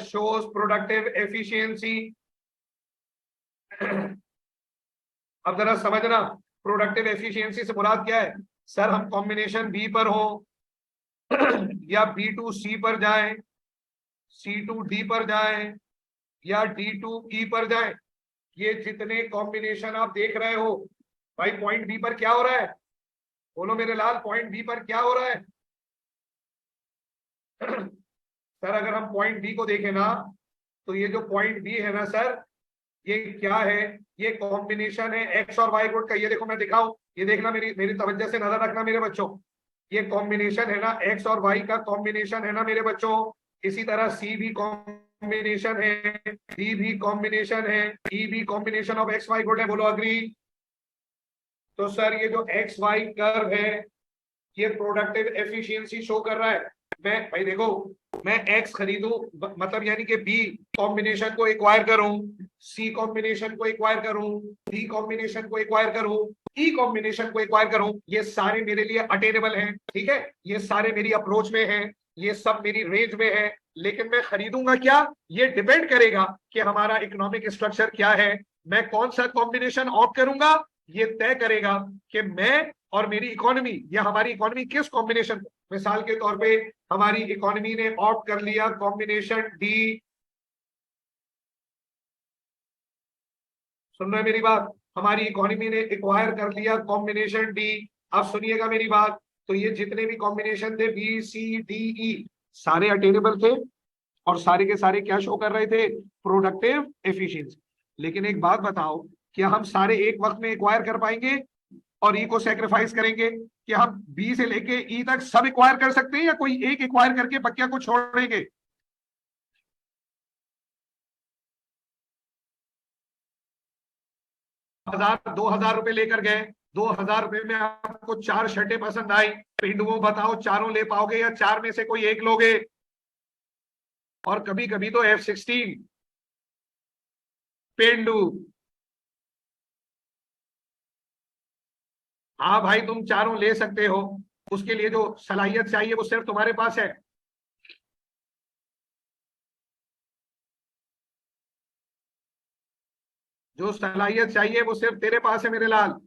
shows productive efficiency। अब जरा समझना, प्रोडक्टिव एफिशिएंसी से मुराद क्या है? सर हम कॉम्बिनेशन बी पर हो या बी टू सी पर जाएं, सी टू डी पर जाएं या डी टू ई पर जाएं, ये जितने कॉम्बिनेशन आप देख रहे हो, भाई पॉइंट बी पर क्या हो रहा है? बोलो मेरे लाल, पॉइंट बी पर क्या हो रहा है? सर अगर हम पॉइंट बी को देखें ना, तो ये जो पॉइंट बी है ना सर, ये क्या है? ये कॉम्बिनेशन है एक्स और वाई गुड का। ये देखो मैं दिखाऊं, ये देखना, मेरी मेरी तवज्जो से नजर रखना मेरे बच्चों। ये कॉम्बिनेशन है ना एक्स और वाई का, कॉम्बिनेशन है ना मेरे बच्चों। इसी तरह सी भी कॉम्बिनेशन है, डी भी कॉम्बिनेशन है, ई भी combination of X Y good है। बोलो अग्री? तो सर ये जो एक्स वाई कर्व है, ये प्रोडक्टिव एफिशिएंसी शो कर रहा है। मैं भाई देखो, मैं एक्स खरीदूं, मतलब यानी कि बी कॉम्बिनेशन को एक्वायर करूं, सी कॉम्बिनेशन को एक्वायर करूं, डी कॉम्बिनेशन को एक्वायर करूं, ई कॉम्बिनेशन को एक्वायर करूं, ये सारे मेरे लिए अटेनेबल हैं। ठीक है, ये सारे मेरी अप्रोच में हैं, ये सब मेरी रेंज में है। लेकिन मैं खरीदूंगा क्या, ये डिपेंड करेगा कि हमारा इकोनॉमिक स्ट्रक्चर क्या है। मैं कौन सा कॉम्बिनेशन ऑप्ट करूंगा, ये तय करेगा कि मैं और मेरी इकोनॉमी या हमारी इकोनॉमी किस कॉम्बिनेशन। मिसाल के तौर पे हमारी इकोनॉमी ने ऑप्ट कर लिया कॉम्बिनेशन डी। सुन रहे मेरी बात? हमारी इकोनॉमी ने एक्वायर कर लिया कॉम्बिनेशन डी। अब सुनिएगा मेरी बात, तो ये जितने भी कॉम्बिनेशन थे बी सी डी ई, सारे अटेनेबल थे और सारे के सारे क्या शो कर रहे थे? Productive efficiency. लेकिन एक बात बताओ, क्या हम सारे एक वक्त में एक्वायर कर पाएंगे और ई को सेक्रीफाइस करेंगे? कि हम बी से लेके ई तक सब एक्वायर कर सकते हैं या कोई एक एक्वायर करके बकिया को छोड़ेंगे? 1000 2000 रुपए लेकर गए, 2000 रुपए में आपको 4 शर्टें पसंद आई, पिंडुओं बताओ चारों ले पाओगे या चार में से कोई एक लोगे? और कभी कभी तो F16 पेंडू। हाँ भाई तुम चारों ले सकते हो, उसके लिए जो सलाहियत चाहिए वो सिर्फ तुम्हारे पास है। जो सलाहियत चाहिए वो सिर्फ तेरे पास है मेरे लाल।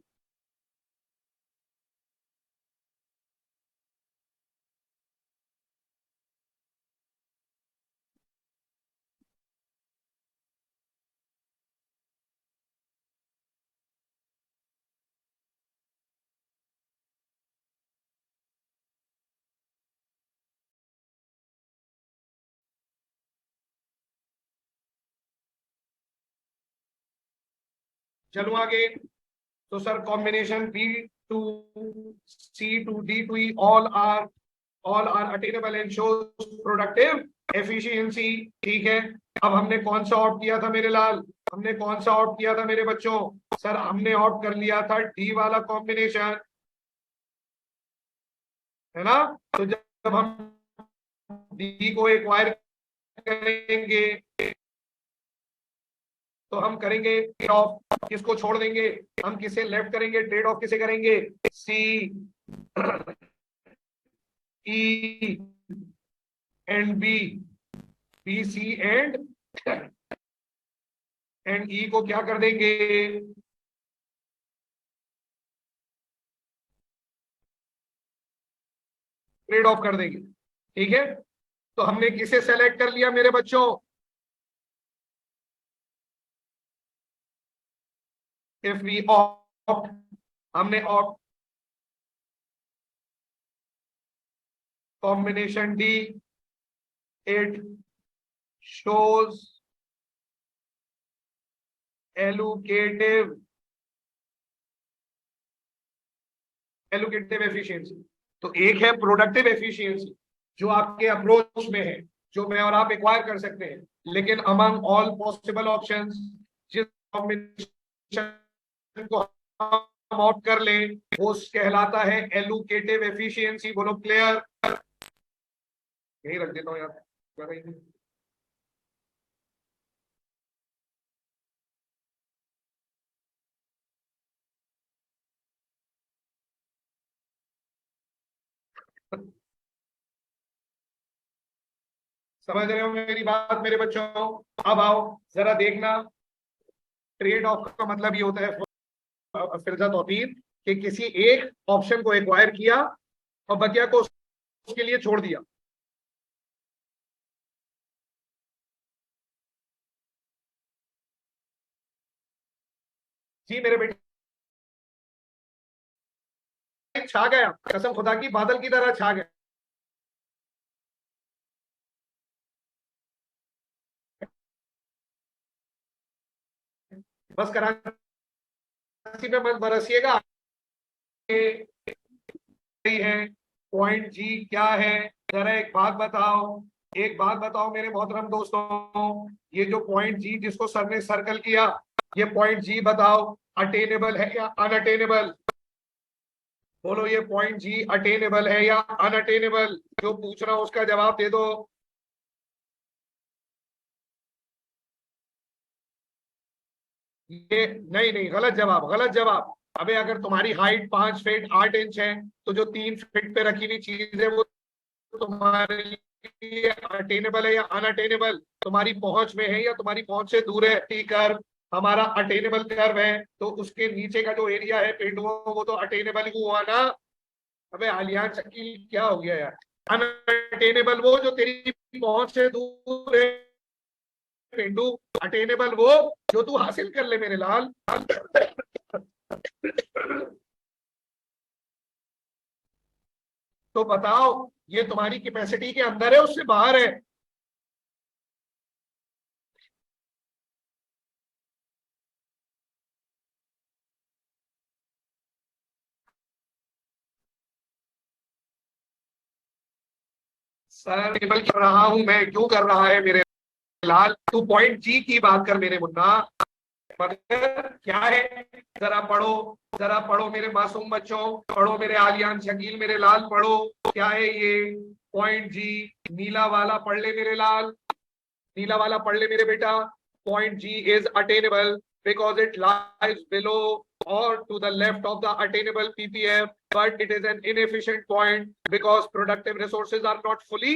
चलो आगे। तो sir combination B to C to D to E all are attainable and shows productive efficiency. ठीक है, अब हमने कौन सा ऑप्ट किया था मेरे लाल? हमने कौन सा ऑप्ट किया था मेरे बच्चों? सर हमने ऑप्ट कर लिया था डी वाला कॉम्बिनेशन, है ना? तो जब हम डी को एक्वायर करेंगे तो हम करेंगे ट्रेड ऑफ, किसको छोड़ देंगे? हम किसे लेफ्ट करेंगे? ट्रेड ऑफ किसे करेंगे? C E and B, B C and E को क्या कर देंगे? ट्रेड ऑफ कर देंगे। ठीक है, तो हमने किसे सेलेक्ट कर लिया मेरे बच्चों? इफ वी ऑप्ट, हमने opt combination D, it shows allocative allocative efficiency. तो एक है प्रोडक्टिव एफिशिएंसी जो आपके अप्रोच में है, जो मैं और आप एक्वायर कर सकते हैं, लेकिन अमंग ऑल पॉसिबल ऑप्शंस जिस कॉम्बिनेशन को हम ऑप्ट कर लें वो कहलाता है एलोकेटिव एफिशिएंसी। बोलो क्लियर। यही रख देता हूँ यार। समझ रहे हो मेरी बात मेरे बच्चों? अब आओ जरा देखना, ट्रेड ऑफ का मतलब ये होता है फिरजा तौतीर कि किसी एक ऑप्शन को एक्वायर किया और बकिया को उसके लिए छोड़ दिया। जी मेरे बेटे छा गया, कसम खुदा की बादल की तरह छा गया। बस कराची पे मत बरसिएगा। है पॉइंट जी क्या है, जरा एक बात बताओ, एक बात बताओ मेरे मोहतरम दोस्तों, ये जो पॉइंट जी जिसको सर ने सर्कल किया, ये पॉइंट जी बताओ अटेनेबल है या अनअटेनेबल? बोलो ये पॉइंट जी अटेनेबल है या अनअटेनेबल? जो पूछ रहा हूं उसका जवाब दे दो। ये नहीं नहीं, गलत जवाब, गलत जवाब। अबे अगर तुम्हारी हाइट 5 फीट 8 इंच है तो जो 3 फीट पे रखी हुई चीज है वो तुम्हारे लिए अटेनेबल है या अनअटेनेबल? तुम्हारी पहुंच में है या तुम्हारी पहुंच से दूर है? टी कर्व हमारा अटेनेबल कर्व है, तो उसके नीचे का जो एरिया है पेंडुओं वो तो अटेनेबल ही हुआ ना। अबे आलियान शकील क्या हो गया यार? अनअटेनेबल वो जो तेरी पहुंच से दूर है पेंडू, अटेनेबल वो जो तू हासिल कर ले मेरे लाल। तो बताओ ये तुम्हारी कैपेसिटी के अंदर है उससे बाहर है? सर टेबल कर रहा हूं मैं, क्यों कर रहा है मेरे लाल? तू पॉइंट जी की बात कर मेरे मुन्ना, मगर क्या है? जरा पढ़ो, जरा पढ़ो मेरे मासूम बच्चों, पढ़ो मेरे आलियान शकील मेरे लाल, पढ़ो क्या है ये पॉइंट जी। नीला वाला पढ़ ले मेरे लाल, नीला वाला पढ़ ले मेरे बेटा। Point G is attainable because it lies below or to the left of the attainable ppf, but it is an inefficient point because productive resources are not fully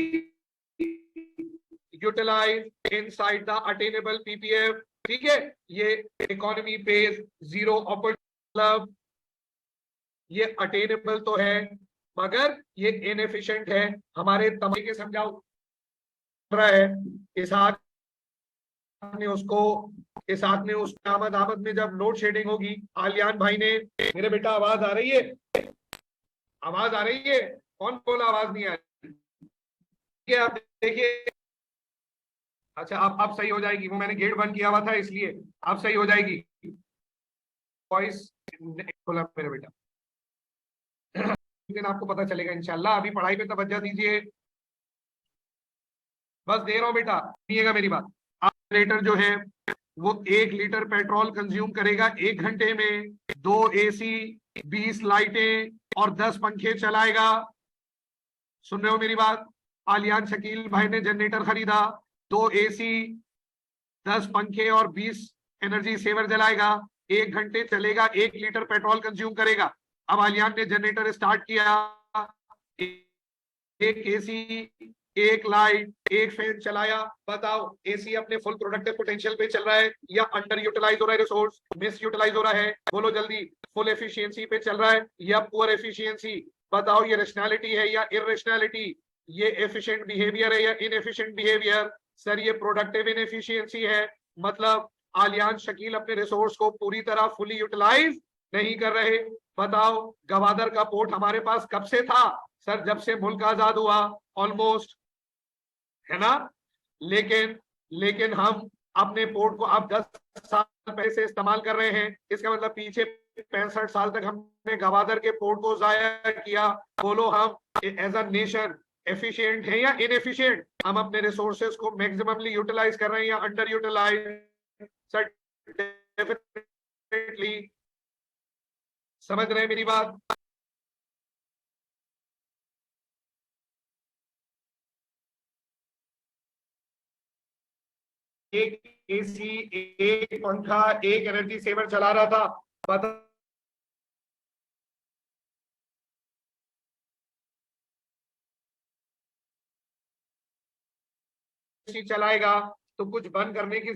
utilized inside the attainable ppf। ठीक है, ये इकोनॉमी पेज जीरो अपॉर्चुनिटी, ये अटेनेबल तो है मगर ये इनएफिशिएंट है। हमारे तरीके समझाओ रहा है इस ने उसको, इस आग ने उस आमद आमद में जब लोड शेडिंग होगी, आलियान भाई ने, मेरे बेटा आवाज आ रही है? आवाज आ रही है? कौन बोला आवाज नहीं आ रही? ठीक है आप देखिए, अच्छा आप सही हो जाएगी, वो मैंने गेट बंद किया हुआ था इसलिए आप सही हो जाएगी वॉइस खोला मेरे बेटा। दिन आपको पता चलेगा इंशाल्लाह, अभी पढ़ाई पे तवज्जो दीजिए, बस दे रहा हूं बेटा, सुनिएगा मेरी बात। जनरेटर जो है वो 1 लीटर पेट्रोल कंज्यूम करेगा 1 घंटे में, 2 AC 20 लाइटें और 10 पंखे चलाएगा। सुन रहे हो मेरी बात? आलियान शकील भाई ने जनरेटर खरीदा, 2 AC 10 पंखे और 20 एनर्जी सेवर जलाएगा, 1 घंटे चलेगा, 1 लीटर पेट्रोल कंज्यूम करेगा। अब आलियान ने जनरेटर स्टार्ट किया, 1 AC 1 लाइट 1 फैन चलाया, बताओ एसी अपने फुल प्रोडक्टिव पोटेंशियल पे चल रहा है या अंडर यूटिलाइज हो रहा है, रिसोर्स मिस यूटिलाइज हो रहा है? बोलो जल्दी, फुल एफिशिएंसी पे चल रहा है या पुअर एफिशिएंसी? बताओ ये रेशनैलिटी है या इररेशनैलिटी? ये एफिशिएंट बिहेवियर है या इनएफिशिएंट बिहेवियर? सर ये प्रोडक्टिव इनएफिशिएंसी है, मतलब आलियान शकील अपने रिसोर्स को पूरी तरह फुली यूटिलाइज नहीं कर रहे। बताओ गवादर का पोर्ट हमारे पास कब से था? सर जब से मुल्क आजाद हुआ ऑलमोस्ट, है ना? लेकिन लेकिन हम अपने पोर्ट को अब 10 साल पहले से इस्तेमाल कर रहे हैं, इसका मतलब पीछे 65 साल तक हमने गवादर के पोर्ट को जाया किया। बोलो हम एज अ नेशन एफिशिएंट है या इनएफिशिएंट? हम अपने रिसोर्सेज को मैक्सिममली यूटिलाइज कर रहे हैं या अंडर यूटिलाइज? Sir definitely. समझ रहे हैं मेरी बात? एक एसी, एक पंखा, एक एनर्जी सेवर चला रहा था, पता चलाएगा तो कुछ बंद करने की